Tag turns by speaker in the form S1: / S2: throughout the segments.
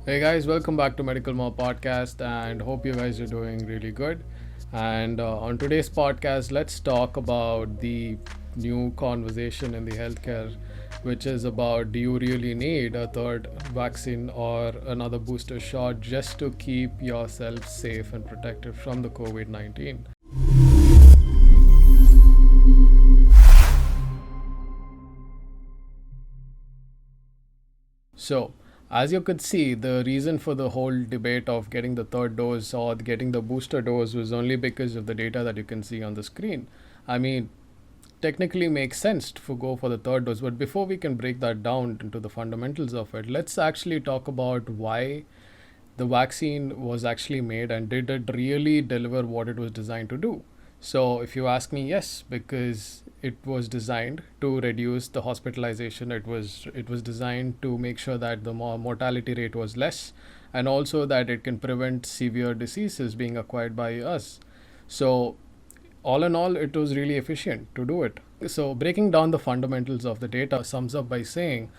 S1: Hey guys, welcome back to Medical More Podcast and hope you guys are doing really good. And on today's podcast, let's talk about the new conversation in the healthcare, which is about do you really need a third vaccine or another booster shot just to keep yourself safe and protected from the COVID 19? So, as you could see, the reason for the whole debate of getting the third dose or getting the booster dose was only because of the data that you can see on the screen. I mean, technically makes sense to go for the third dose, but before we can break that down into the fundamentals of it, let's actually talk about why the vaccine was actually made and did it really deliver what it was designed to do. So, if you ask me, yes, because it was designed to reduce the hospitalization. It was designed to make sure that the mortality rate was less, and also that it can prevent severe diseases being acquired by us. So, all in all, it was really efficient to do it. So, breaking down the fundamentals of the data sums up by saying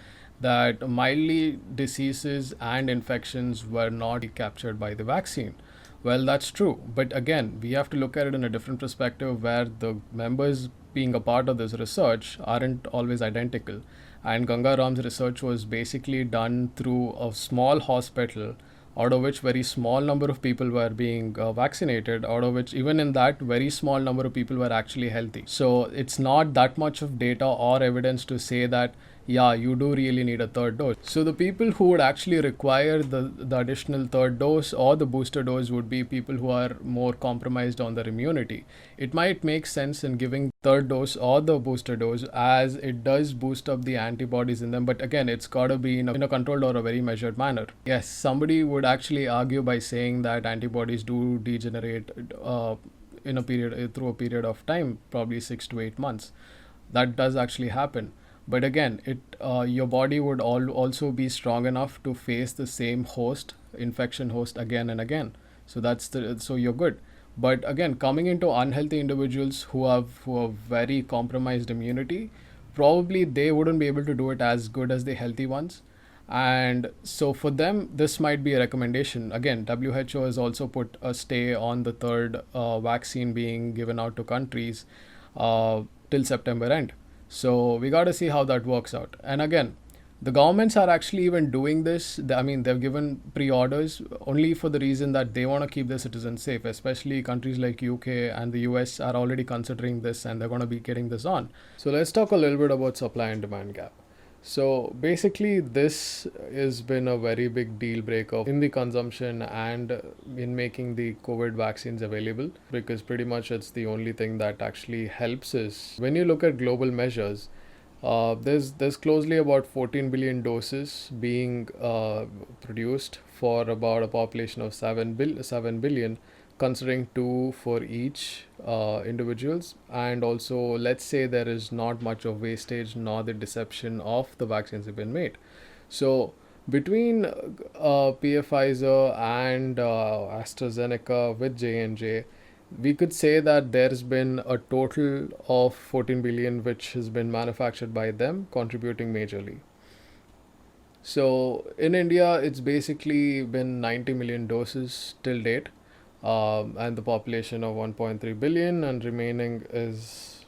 S1: that mildly diseases and infections were not captured by the vaccine. Well, that's true. But again, we have to look at it in a different perspective where the members being a part of this research aren't always identical. And Ganga Ram's research was basically done through a small hospital, out of which very small number of people were being vaccinated, out of which even in that very small number of people were actually healthy. So it's not that much of data or evidence to say that yeah, you do really need a third dose. So the people who would actually require the additional third dose or the booster dose would be people who are more compromised on their immunity. It might make sense in giving third dose or the booster dose as it does boost up the antibodies in them, but again, it's got to be in a controlled or a very measured manner. Yes, somebody would actually argue by saying that antibodies do degenerate in a period through a period of time, probably 6 to 8 months. That does actually happen, but again, it your body would also be strong enough to face the same infection host again and again. So you're good. But again, coming into unhealthy individuals who have very compromised immunity, probably they wouldn't be able to do it as good as the healthy ones. And so for them, this might be a recommendation. Again, WHO has also put a stay on the third vaccine being given out to countries till September end. So we got to see how that works out. And again, the governments are actually even doing this. I mean, they've given pre-orders only for the reason that they want to keep their citizens safe. Especially countries like UK and the US are already considering this, and they're going to be getting this on. So let's talk a little bit about supply and demand gap. So basically, this has been a very big deal breaker in the consumption and in making the COVID vaccines available, because pretty much it's the only thing that actually helps us. When you look at global measures, there's closely about 14 billion doses being produced for about a population of 7 billion, considering two for each individuals. And also, let's say there is not much of wastage nor the deception of the vaccines have been made. So between Pfizer and AstraZeneca with J&J, we could say that there's been a total of 14 billion which has been manufactured by them, contributing majorly. So in India, it's basically been 90 million doses till date, and the population of 1.3 billion, and remaining is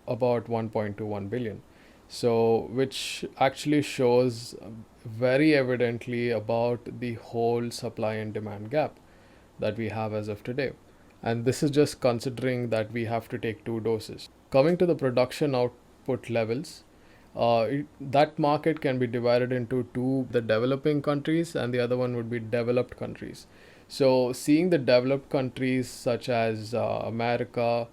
S1: about 1.21 billion. So, which actually shows very evidently about the whole supply and demand gap that we have as of today. And this is just considering that we have to take two doses. Coming to the production output levels, that market can be divided into two, the developing countries, and the other one would be developed countries. So, seeing the developed countries such as America,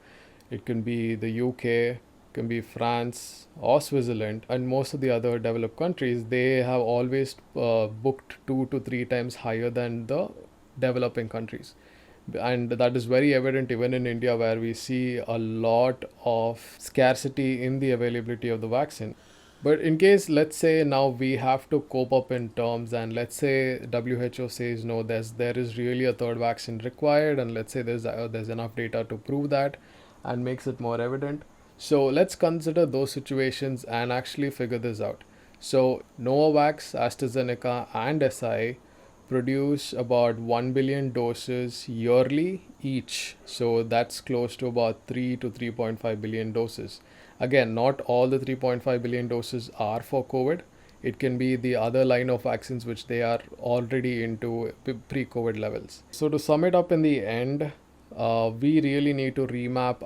S1: it can be the UK, can be France or Switzerland, and most of the other developed countries, they have always booked 2 to 3 times higher than the developing countries. And that is very evident even in India, where we see a lot of scarcity in the availability of the vaccine. But in case, let's say now we have to cope up in terms, and let's say WHO says no, there is really a third vaccine required, and let's say there's enough data to prove that, and makes it more evident. So let's consider those situations and actually figure this out. So Novavax, AstraZeneca, and SI produce about 1 billion doses yearly each. So that's close to about 3 to 3.5 billion doses. Again, not all the 3.5 billion doses are for COVID. It can be the other line of vaccines which they are already into pre COVID levels. So, to sum it up in the end, we really need to remap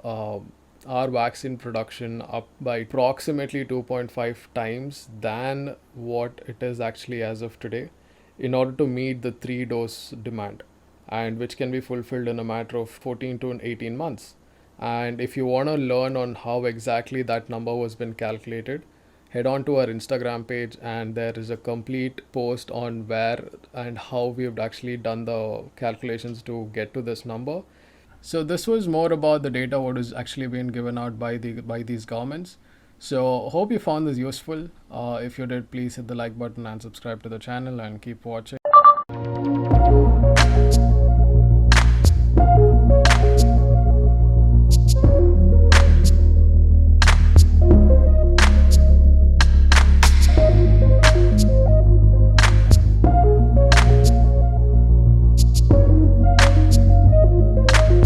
S1: uh, our vaccine production up by approximately 2.5 times than what it is actually as of today in order to meet the 3 dose demand, and which can be fulfilled in a matter of 14 to 18 months. And if you want to learn on how exactly that number was been calculated, head on to our Instagram page, and there is a complete post on where and how we've actually done the calculations to get to this number. So this was more about the data what is actually being given out by these governments. So hope you found this useful. If you did, please hit the like button and subscribe to the channel and keep watching.